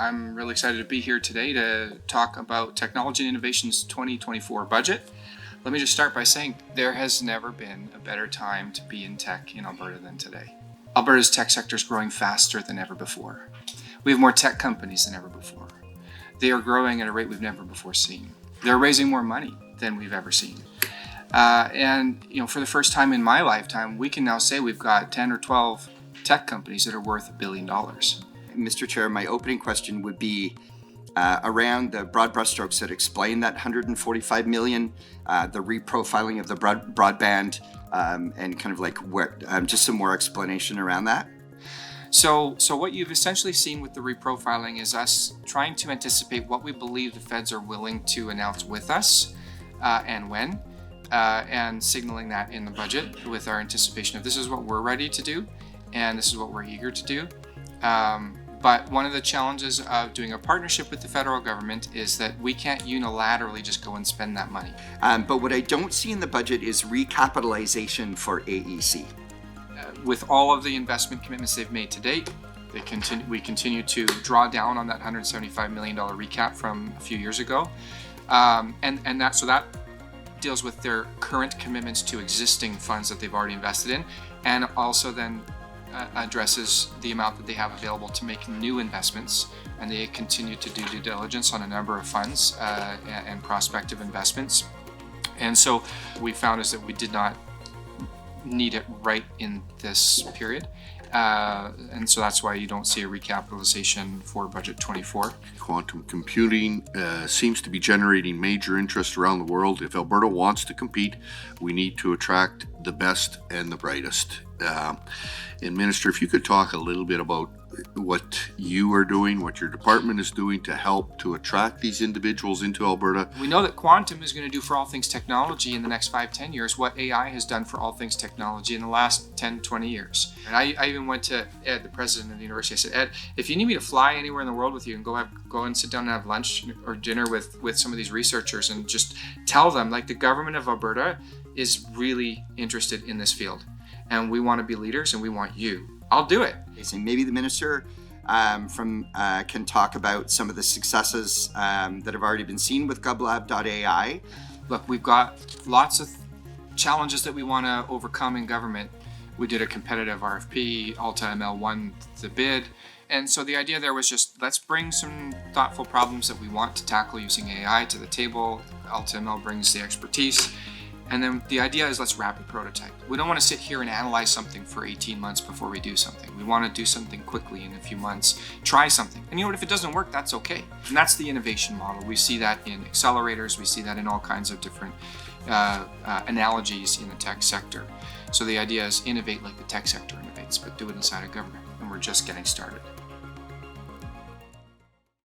I'm really excited to be here today to talk about Technology and Innovation's 2024 budget. Let me just start by saying there has never been a better time to be in tech in Alberta than today. Alberta's tech sector is growing faster than ever before. We have more tech companies than ever before. They are growing at a rate we've never before seen. They're raising more money than we've ever seen. And for the first time in my lifetime, we can now say we've got 10 or 12 tech companies that are worth $1 billion. Mr. Chair, my opening question would be around the broad brushstrokes that explain that $145 million, the reprofiling of the broadband, and kind of like just some more explanation around that. So what you've essentially seen with the reprofiling is us trying to anticipate what we believe the feds are willing to announce with us and when, and signaling that in the budget with our anticipation of this is what we're ready to do and this is what we're eager to do. But one of the challenges of doing a partnership with the federal government is that we can't unilaterally just go and spend that money. But what I don't see in the budget is recapitalization for AEC. With all of the investment commitments they've made to date, we continue to draw down on that $175 million recap from a few years ago. And that deals with their current commitments to existing funds that they've already invested in, and also then addresses the amount that they have available to make new investments, and they continue to do due diligence on a number of funds and prospective investments. And so we found is that we did not need it right in this period, and so that's why you don't see a recapitalization for budget 24. Quantum computing seems to be generating major interest around the world. If Alberta wants to compete, we need to attract the best and the brightest. And Minister, if you could talk a little bit about what you are doing, what your department is doing to help to attract these individuals into Alberta. We know that quantum is going to do for all things technology in the next 5-10 years what AI has done for all things technology in the last 10-20 years. And I even went to Ed, the president of the university. I said, Ed, if you need me to fly anywhere in the world with you and go and sit down and have lunch or dinner with some of these researchers and just tell them, like, the government of Alberta is really interested in this field and we want to be leaders and we want you. I'll do it. Maybe the minister can talk about some of the successes that have already been seen with GovLab.ai. Look, we've got lots of challenges that we want to overcome in government. We did a competitive RFP, AltaML won the bid. And so the idea there was just, let's bring some thoughtful problems that we want to tackle using AI to the table. AltaML brings the expertise. And then the idea is let's rapid prototype. We don't want to sit here and analyze something for 18 months before we do something. We want to do something quickly in a few months, try something. And you know what, if it doesn't work, that's okay. And that's the innovation model. We see that in accelerators. We see that in all kinds of different analogies in the tech sector. So the idea is innovate like the tech sector innovates, but do it inside of government. And we're just getting started.